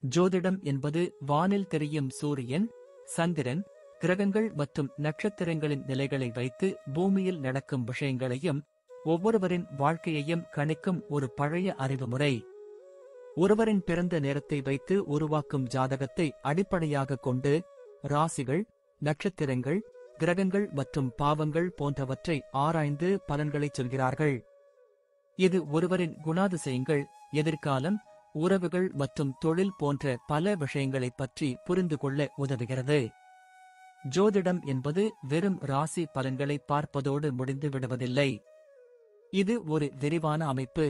ஜோதிடம் என்பது வானில் தெரியும் சூரியன், சந்திரன், கிரகங்கள் மற்றும் நட்சத்திரங்களின் நிலைகளை வைத்து பூமியில் நடக்கும் விஷயங்களையும் ஒவ்வொருவரின் வாழ்க்கையையும் கணிக்கும் ஒரு பழைய அறிவுமுறை. ஒருவரின் பிறந்த நேரத்தை வைத்து உருவாக்கும் ஜாதகத்தை அடிப்படையாகக் கொண்டு ராசிகள், நட்சத்திரங்கள், கிரகங்கள் மற்றும் பாவங்கள் போன்றவற்றை ஆராய்ந்து பலன்களைச் சொல்கிறார்கள். இது ஒருவரின் குணாதிசயங்கள், எதிர்காலம், உறவுகள் மற்றும் தொழில் போன்ற பல விஷயங்களைப் பற்றி புரிந்து கொள்ள உதவுகிறது. ஜோதிடம் என்பது வெறும் ராசி பலன்களை பார்ப்பதோடு முடிந்து விடுவதில்லை. இது ஒரு விரிவான அமைப்பு.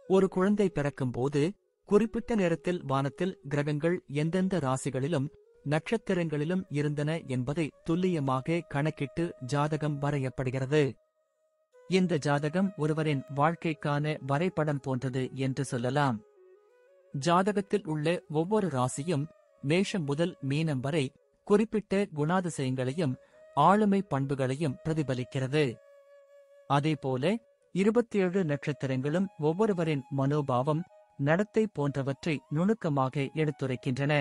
ஒரு குழந்தை பிறக்கும்போது குறிப்பிட்ட நேரத்தில் வானத்தில் கிரகங்கள் எந்தெந்த ராசிகளிலும் நட்சத்திரங்களிலும் இருந்தன என்பதை துல்லியமாக கணக்கிட்டு ஜாதகம் வரையப்படுகிறது. இந்த ஜாதகம் ஒருவரின் வாழ்க்கைக்கான வரைபடம் போன்றது என்று சொல்லலாம். ஜாதகத்தில் உள்ள ஒவ்வொரு ராசியும் மேஷம் முதல் மீனம் வரை குறிப்பிட்ட குணாதிசயங்களையும் ஆளுமை பண்புகளையும் பிரதிபலிக்கிறது. அதேபோல 27 நட்சத்திரங்களும் ஒவ்வொருவரின் மனோபாவம், நடத்தை போன்றவற்றை நுணுக்கமாக எடுத்துரைக்கின்றன.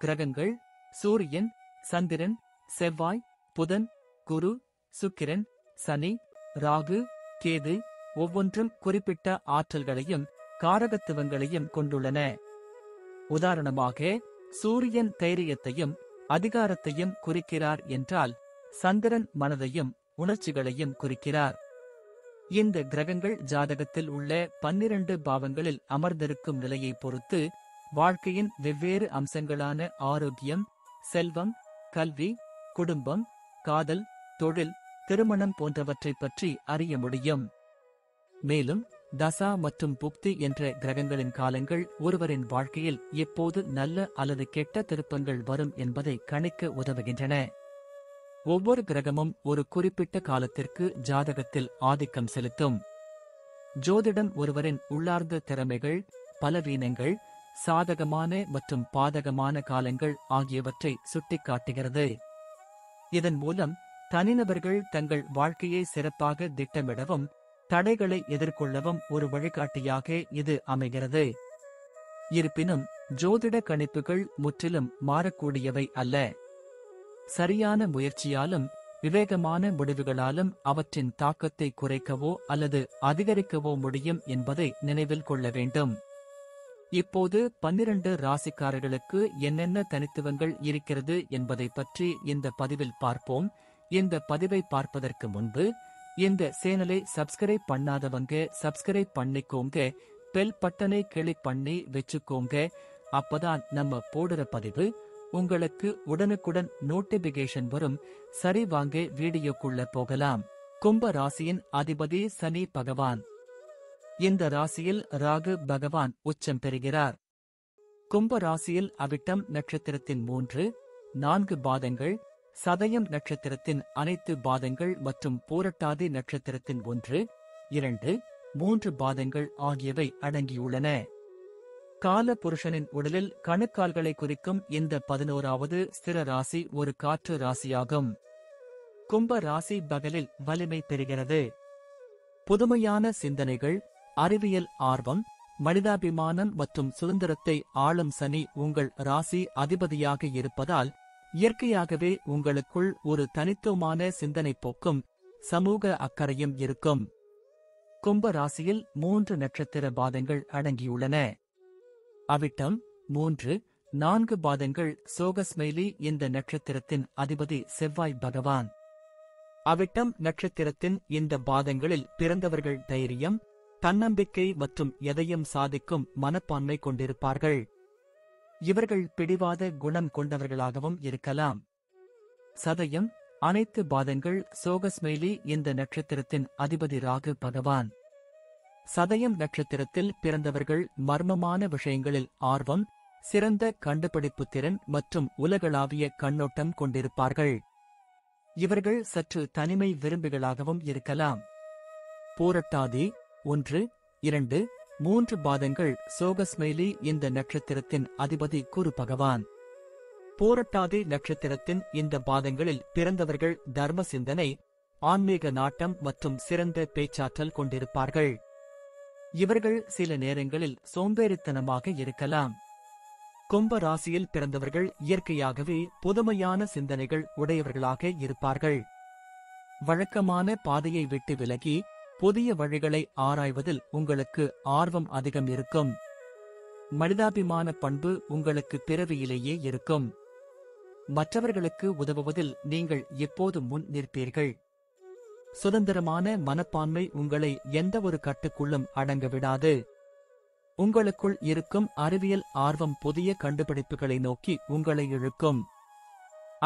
கிரகங்கள் சூரியன், சந்திரன், செவ்வாய், புதன், குரு, சுக்கிரன், சனி, ராகு, கேது ஒவ்வொன்றும் குறிப்பிட்ட ஆற்றல்களையும் காரகத்துவங்களையும் கொண்டுள்ளன. உதாரணமாக சூரியன் தைரியத்தையும் அதிகாரத்தையும் குறிக்கிறார் என்றால் சந்திரன் மனதையும் உணர்ச்சிகளையும் குறிக்கிறார். இந்த கிரகங்கள் ஜாதகத்தில் உள்ள 12 பாவங்களில் அமர்ந்திருக்கும் நிலையை பொறுத்து வாழ்க்கையின் வெவ்வேறு அம்சங்களான ஆரோக்கியம், செல்வம், கல்வி, குடும்பம், காதல், தொழில், திருமணம் போன்றவற்றைப் பற்றி அறிய முடியும். மேலும் தசா மற்றும் புக்தி என்ற கிரகங்களின் காலங்கள் ஒருவரின் வாழ்க்கையில் எப்போது நல்ல அல்லது கெட்ட திருப்பங்கள் வரும் என்பதை கணிக்க உதவுகின்றன. ஒவ்வொரு கிரகமும் ஒரு குறிப்பிட்ட காலத்திற்கு ஜாதகத்தில் ஆதிக்கம் செலுத்தும். ஜோதிடம் ஒருவரின் உள்ளார்ந்த திறமைகள், பலவீனங்கள், சாதகமான மற்றும் பாதகமான காலங்கள் ஆகியவற்றை சுட்டிக்காட்டுகிறது. இதன் மூலம் தனிநபர்கள் தங்கள் வாழ்க்கையை சிறப்பாக திட்டமிடவும் தடைகளை எதிர்கொள்ளவும் ஒரு வழிகாட்டியாக இது அமைகிறது. இருப்பினும் ஜோதிட கணிப்புகள் முற்றிலும் மாறக்கூடியவை அல்ல. சரியான முயற்சியாலும் விவேகமான முடிவுகளாலும் அவற்றின் தாக்கத்தை குறைக்கவோ அல்லது அதிகரிக்கவோ முடியும் என்பதை நினைவில் கொள்ள வேண்டும். இப்போது 12 ராசிக்காரர்களுக்கு என்னென்ன தனித்துவங்கள் இருக்கிறது என்பதை பற்றி இந்த பதிவில் பார்ப்போம். இந்த பதிவை பார்ப்பதற்கு முன்பு இந்த சேனலை சப்ஸ்கிரைப் பண்ணாதவங்க சப்ஸ்கிரைப் பண்ணிக்கோங்க, பெல் பட்டனை கிளிக் பண்ணி வச்சுக்கோங்க. அப்பதான் நம்ம போடுற பதிவு உங்களுக்கு உடனுக்குடன் நோட்டிபிகேஷன் வரும். சரி, வாங்க வீடியோக்குள்ள போகலாம். கும்ப ராசியின் அதிபதி சனி பகவான். இந்த ராசியில் ராகு பகவான் உச்சம் பெறுகிறார். கும்ப ராசியில் அவிட்டம் நட்சத்திரத்தின் 3, 4 பாதங்கள், சதயம் நட்சத்திரத்தின் அனைத்து பாதங்கள் மற்றும் பூரட்டாதி நட்சத்திரத்தின் 1, 2, 3 பாதங்கள் ஆகியவை அடங்கியுள்ளன. கால புருஷனின் உடலில் கணுக்கால்களை குறிக்கும் இந்த 11வது ஸ்திர ராசி ஒரு காற்று ராசியாகும். கும்ப ராசி பகலில் வலிமை பெறுகிறது. புதுமையான சிந்தனைகள், அறிவியல் ஆர்வம், மனிதாபிமானம் மற்றும் சுதந்திரத்தை ஆளும் சனி உங்கள் ராசி அதிபதியாக இருப்பதால் இயற்கையாகவே உங்களுக்குள் ஒரு தனித்துவமான சிந்தனை போக்கும் சமூக அக்கறையும் இருக்கும். கும்ப ராசியில் 3 நட்சத்திர பாதங்கள் அடங்கியுள்ளன. அவிட்டம் 3, 4 பாதங்கள் சோகஸ்மெய்லி. இந்த நட்சத்திரத்தின் அதிபதி செவ்வாய் பகவான். அவிட்டம் நட்சத்திரத்தின் இந்த பாதங்களில் பிறந்தவர்கள் தைரியம், தன்னம்பிக்கை மற்றும் எதையும் சாதிக்கும் மனப்பான்மை கொண்டிருப்பார்கள். இவர்கள் பிடிவாத குணம் கொண்டவர்களாகவும் இருக்கலாம். சதயம் அனைத்து பாதங்கள் சோகஸ்மெய்லி. இந்த நட்சத்திரத்தின் அதிபதி ராகு பகவான். சதயம் நட்சத்திரத்தில் பிறந்தவர்கள் மர்மமான விஷயங்களில் ஆர்வம், சிறந்த கண்டுபிடிப்பு திறன் மற்றும் உலகளாவிய கண்ணோட்டம் கொண்டிருப்பார்கள். இவர்கள் சற்று தனிமை விரும்பிகளாகவும் இருக்கலாம். பூரட்டாதி 1, 2, 3 பாதங்கள் சோகஸ்மெய்லி. இந்த நட்சத்திரத்தின் அதிபதி குரு பகவான். பூரட்டாதி நட்சத்திரத்தின் இந்த பாதங்களில் பிறந்தவர்கள் தர்ம சிந்தனை, ஆன்மீக நாட்டம் மற்றும் சிறந்த பேச்சாற்றல் கொண்டிருப்பார்கள். இவர்கள் சில நேரங்களில் சோம்பேறித்தனமாக இருக்கலாம். கும்ப ராசியில் பிறந்தவர்கள் இயற்கையாகவே புதுமையான சிந்தனைகள் உடையவர்களாக இருப்பார்கள். வழக்கமான பாதையை விட்டு விலகி புதிய வழிகளை ஆராய்வதில் உங்களுக்கு ஆர்வம் அதிகம் இருக்கும். மனிதாபிமான பண்பு உங்களுக்கு பிறவியிலேயே இருக்கும். மற்றவர்களுக்கு உதவுவதில் நீங்கள் எப்போது முன் நிற்பீர்கள். சுதந்திரமான மனப்பான்மை உங்களை எந்தவொரு கட்டுக்குள்ளும் அடங்க விடாது. உங்களுக்குள் இருக்கும் அறிவியல் ஆர்வம் புதிய கண்டுபிடிப்புகளை நோக்கி உங்களை இழுக்கும்.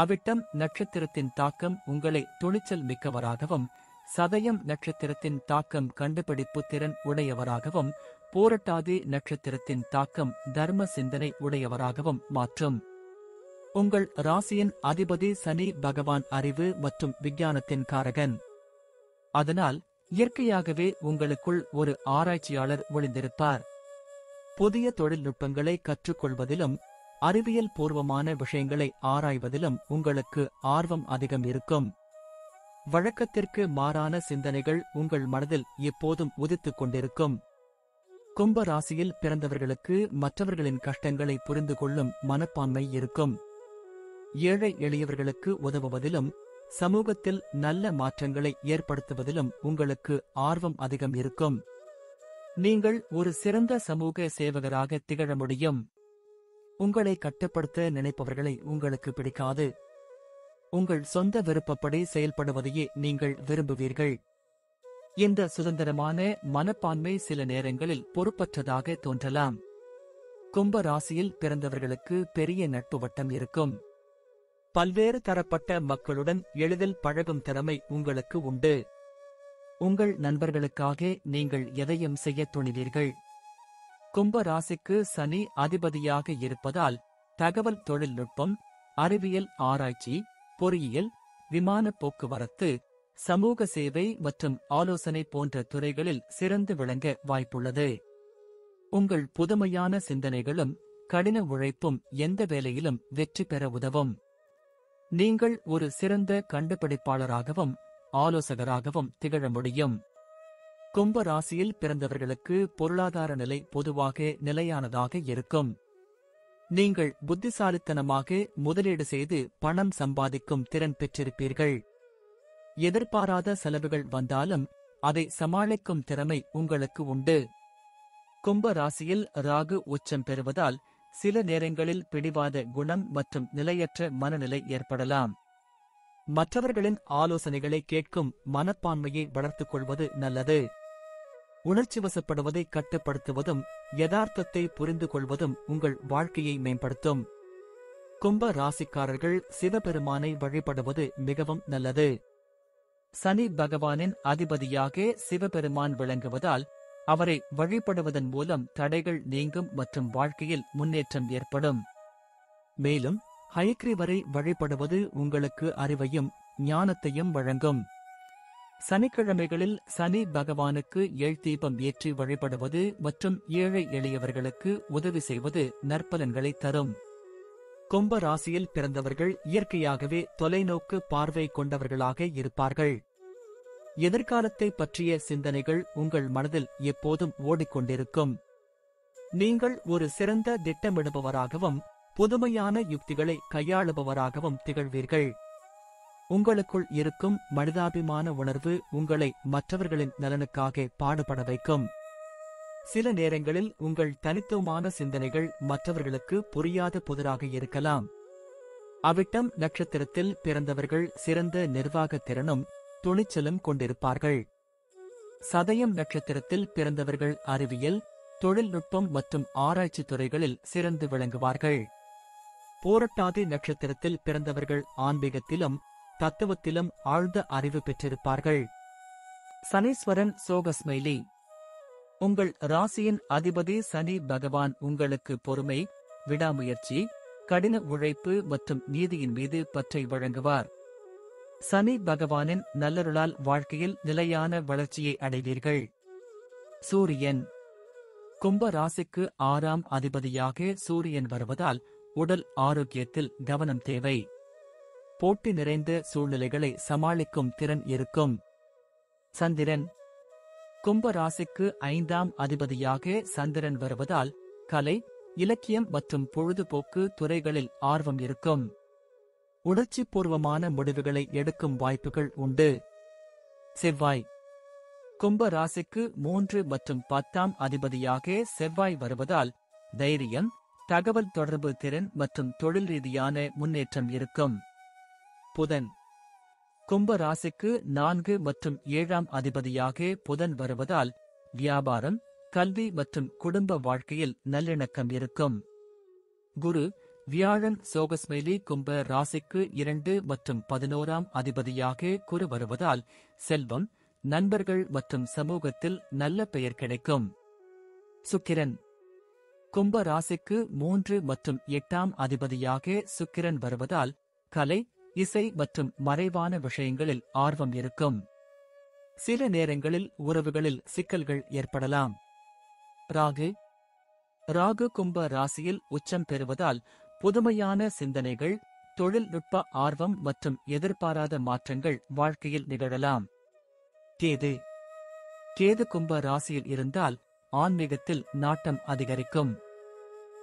அவிட்டம் நட்சத்திரத்தின் தாக்கம் உங்களை துணிச்சல் மிக்கவராகவும், சதயம் நட்சத்திரத்தின் தாக்கம் கண்டுபிடிப்பு திறன் உடையவராகவும், பூரட்டாதி நட்சத்திரத்தின் தாக்கம் தர்ம சிந்தனை உடையவராகவும் மாற்றும். உங்கள் ராசியின் அதிபதி சனி பகவான் அறிவு மற்றும் விஞ்ஞானத்தின் காரகன். அதனால் இயற்கையாகவே உங்களுக்குள் ஒரு ஆராய்ச்சியாளர் ஒளிந்திருப்பார். புதிய தொழில்நுட்பங்களை கற்றுக்கொள்வதிலும் அறிவியல் பூர்வமான விஷயங்களை ஆராய்வதிலும் உங்களுக்கு ஆர்வம் அதிகம் இருக்கும். வழக்கத்திற்கு மாறான சிந்தனைகள் உங்கள் மனதில் எப்போதும் உதித்துக் கொண்டிருக்கும். கும்ப ராசியில் பிறந்தவர்களுக்கு மற்றவர்களின் கஷ்டங்களை புரிந்து கொள்ளும் மனப்பான்மை இருக்கும். ஏழை எளியவர்களுக்கு உதவுவதிலும் சமூகத்தில் நல்ல மாற்றங்களை ஏற்படுத்துவதிலும் உங்களுக்கு ஆர்வம் அதிகம் இருக்கும். நீங்கள் ஒரு சிறந்த சமூக சேவகராக திகழ முடியும். உங்களை கட்டுப்படுத்த நினைப்பவர்களை உங்களுக்கு பிடிக்காது. உங்கள் சொந்த விருப்பப்படி செயல்படுவதையே நீங்கள் விரும்புவீர்கள். இந்த சுதந்திரமான மனப்பான்மை சில நேரங்களில் பொறுப்பற்றதாக தோன்றலாம். கும்ப ராசியில் பிறந்தவர்களுக்கு பெரிய நட்பு வட்டம் இருக்கும். பல்வேறு தரப்பட்ட மக்களுடன் எளிதில் பழகும் திறமை உங்களுக்கு உண்டு. உங்கள் நண்பர்களுக்காக நீங்கள் எதையும் செய்ய துணிவீர்கள். கும்ப ராசிக்கு சனி அதிபதியாக இருப்பதால் தகவல் தொழில்நுட்பம், அறிவியல் ஆராய்ச்சி, பொறியியல், விமான போக்குவரத்து, சமூக சேவை மற்றும் ஆலோசனை போன்ற துறைகளில் சிறந்து விளங்க வாய்ப்புள்ளது. உங்கள் புதுமையான சிந்தனைகளும் கடின உழைப்பும் எந்த வேலையிலும் வெற்றி பெற உதவும். நீங்கள் ஒரு சிறந்த கண்டுபிடிப்பாளராகவும் ஆலோசகராகவும் திகழ முடியும். கும்ப ராசியில் பிறந்தவர்களுக்கு பொருளாதார நிலை பொதுவாக நிலையானதாக இருக்கும். நீங்கள் புத்திசாலித்தனமாக முதலீடு செய்து பணம் சம்பாதிக்கும் திறன் பெற்றிருப்பீர்கள். எதிர்பாராத செலவுகள் வந்தாலும் அதை சமாளிக்கும் திறமை உங்களுக்கு உண்டு. கும்ப ராசியில் ராகு உச்சம் பெறுவதால் சில நேரங்களில் பிடிவாத குணம் மற்றும் நிலையற்ற மனநிலை ஏற்படலாம். மற்றவர்களின் ஆலோசனைகளை கேட்கும் மனப்பான்மையை வளர்த்துக் கொள்வது நல்லது. உணர்ச்சிவசப்படுவதை கட்டுப்படுத்துவதும் யதார்த்தத்தை புரிந்து கொள்வதும் உங்கள் வாழ்க்கையை மேம்படுத்தும். கும்ப ராசிக்காரர்கள் சிவபெருமானை வழிபடுவது மிகவும் நல்லது. சனி பகவானின் அதிபதியாக சிவபெருமான் விளங்குவதால் அவரை வழிபடுவதன் மூலம் தடைகள் நீங்கும் மற்றும் வாழ்க்கையில் முன்னேற்றம் ஏற்படும். மேலும் ஹயக்ரீவரை வழிபடுவது உங்களுக்கு அறிவையும் ஞானத்தையும் வழங்கும். சனிக்கிழமைகளில் சனி பகவானுக்கு தீபம் ஏற்றி வழிபடுவது மற்றும் ஏழை எளியவர்களுக்கு உதவி செய்வது நற்பலன்களை தரும். கும்ப ராசியில் பிறந்தவர்கள் இயற்கையாகவே தொலைநோக்கு பார்வை கொண்டவர்களாக இருப்பார்கள். எதிர்காலத்தை பற்றிய சிந்தனைகள் உங்கள் மனதில் எப்போதும் ஓடிக்கொண்டிருக்கும். நீங்கள் ஒரு சிறந்த திட்டமிடுபவராகவும் புதுமையான யுக்திகளை கையாளுபவராகவும் திகழ்வீர்கள். உங்களுக்குள் இருக்கும் மனிதாபிமான உணர்வு உங்களை மற்றவர்களின் நலனுக்காக பாடுபட வைக்கும். சில நேரங்களில் உங்கள் தனித்துவமான சிந்தனைகள் மற்றவர்களுக்கு புரியாத புதிராக இருக்கலாம். அவிட்டம் நட்சத்திரத்தில் பிறந்தவர்கள் சிறந்த நிர்வாக திறனும் துணிச்சலும் கொண்டிருப்பார்கள். சதயம் நட்சத்திரத்தில் பிறந்தவர்கள் அறிவியல், தொழில்நுட்பம் மற்றும் ஆராய்ச்சி துறைகளில் சிறந்து விளங்குவார்கள். பூரட்டாதி நட்சத்திரத்தில் பிறந்தவர்கள் ஆன்மீகத்திலும் தத்துவத்திலும் ஆழ்ந்த அறிவு பெற்றிருப்பார்கள். சனீஸ்வரன் சோகஸ்மைலி. உங்கள் ராசியின் அதிபதி சனி பகவான் உங்களுக்கு பொறுமை, விடாமுயற்சி, கடின உழைப்பு மற்றும் நீதியின் மீது பற்றை வழங்குவார். சனி பகவானின் நல்லருளால் வாழ்க்கையில் நிலையான வளர்ச்சியை அடைவீர்கள். சூரியன். கும்ப ராசிக்கு 6ஆம் அதிபதியாக சூரியன் வருவதால் உடல் ஆரோக்கியத்தில் கவனம் தேவை. போட்டி நிறைந்த சூழ்நிலைகளை சமாளிக்கும் திறன் இருக்கும். சந்திரன். கும்ப ராசிக்கு 5ஆம் அதிபதியாக சந்திரன் வருவதால் கலை, இலக்கியம் மற்றும் பொழுதுபோக்கு துறைகளில் ஆர்வம் இருக்கும். உணர்ச்சிபூர்வமான முடிவுகளை எடுக்கும் வாய்ப்புகள் உண்டு. செவ்வாய். கும்ப ராசிக்கு 3 மற்றும் 10ஆம் அதிபதியாக செவ்வாய் வருவதால் தைரியம், தகவல் தொடர்பு திறன் மற்றும் தொழில் ரீதியான முன்னேற்றம் இருக்கும். புதன். கும்ப ராசிக்கு 4 மற்றும் 7ஆம் அதிபதியாக புதன் வருவதால் வியாபாரம், கல்வி மற்றும் குடும்ப வாழ்க்கையில் நல்லிணக்கம் இருக்கும். குரு, வியாழன் சோகஸ்மைலி கும்ப ராசிக்கு 2 மற்றும் 11ஆம் அதிபதியாக குரு வருவதால் செல்வம், நண்பர்கள் மற்றும் சமூகத்தில் நல்ல பெயர் கிடைக்கும். சுக்கிரன். கும்ப ராசிக்கு 3 மற்றும் 8ஆம் அதிபதியாக சுக்கிரன் வருவதால் கலை, இசை மற்றும் மறைவான விஷயங்களில் ஆர்வம் இருக்கும். சில நேரங்களில் உறவுகளில் சிக்கல்கள் ஏற்படலாம். ராகு. ராகு கும்ப ராசியில் உச்சம் பெறுவதால் புதுமையான சிந்தனைகள், தொழில்நுட்ப ஆர்வம் மற்றும் எதிர்பாராத மாற்றங்கள் வாழ்க்கையில் நிகழலாம். கேது. கேது கும்ப ராசியில் இருந்தால் ஆன்மீகத்தில் நாட்டம் அதிகரிக்கும்.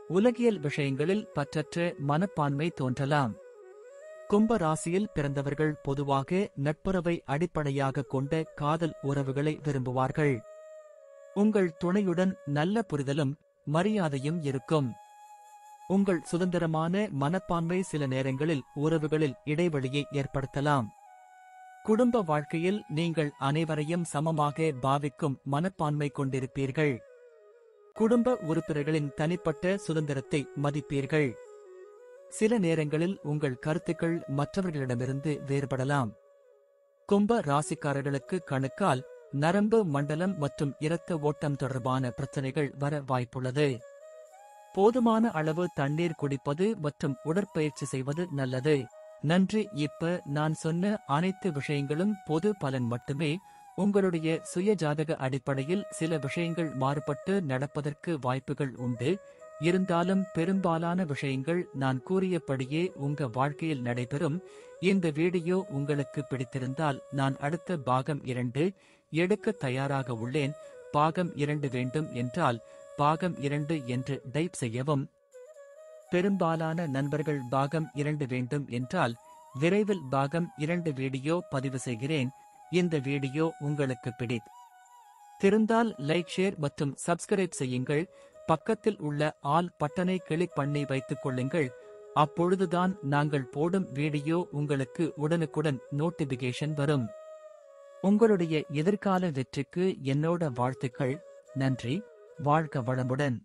உலகியல் விஷயங்களில் பற்றற்ற மனப்பான்மை தோன்றலாம். கும்ப ராசியில் பிறந்தவர்கள் பொதுவாக நட்புறவை அடிப்படையாக கொண்ட காதல் உறவுகளை விரும்புவார்கள். உங்கள் துணையுடன் நல்ல புரிதலும் மரியாதையும் இருக்கும். உங்கள் சுதந்திரமான மனப்பான்மை சில நேரங்களில் உறவுகளில் இடைவெளியை ஏற்படுத்தலாம். குடும்ப வாழ்க்கையில் நீங்கள் அனைவரையும் சமமாக பாவிக்கும் மனப்பான்மை கொண்டிருப்பீர்கள். குடும்ப உறுப்பினர்களின் தனிப்பட்ட சுதந்திரத்தை மதிப்பீர்கள். சில நேரங்களில் உங்கள் கருத்துக்கள் மற்றவர்களிடமிருந்து வேறுபடலாம். கும்ப ராசிக்காரர்களுக்கு கணுக்கால், நரம்பு மண்டலம் மற்றும் இரத்த ஓட்டம் தொடர்பான பிரச்சனைகள் வர வாய்ப்புள்ளது. போதுமான அளவு தண்ணீர் குடிப்பது மற்றும் உடற்பயிற்சி செய்வது நல்லது. நன்றி. இப்ப நான் சொன்ன அனைத்து விஷயங்களும் பொது பலன் மட்டுமே. உங்களுடைய சுய ஜாதக அடிப்படையில் சில விஷயங்கள் மாறுபட்டு நடப்பதற்கு வாய்ப்புகள் உண்டு. இருந்தாலும் பெரும்பாலான விஷயங்கள் நான் கூறியபடியே உங்க வாழ்க்கையில் நடைபெறும். இந்த வீடியோ உங்களுக்கு பிடித்திருந்தால் நான் அடுத்த பாகம் 2 எடுக்க தயாராக உள்ளேன். பாகம் 2 வேண்டும் என்றால் பாகம் 2 என்று டைப் செய்யவும். பெரும்பாலான நண்பர்கள் பாகம் 2 வேண்டும் என்றால் விரைவில் பாகம் 2 வீடியோ பதிவு செய்கிறேன். இந்த வீடியோ உங்களுக்கு பிடித்திருந்தால் லைக், ஷேர் மற்றும் சப்ஸ்கிரைப் செய்யுங்கள். பக்கத்தில் உள்ள ஆல் பட்டனை கிளிக் பண்ணி வைத்துக் கொள்ளுங்கள். அப்பொழுதுதான் நாங்கள் போடும் வீடியோ உங்களுக்கு உடனுக்குடன் நோட்டிபிகேஷன் வரும். உங்களுடைய எதிர்கால வெற்றிக்கு என்னோட வாழ்த்துக்கள். நன்றி. வாழ்க வளமுடன்.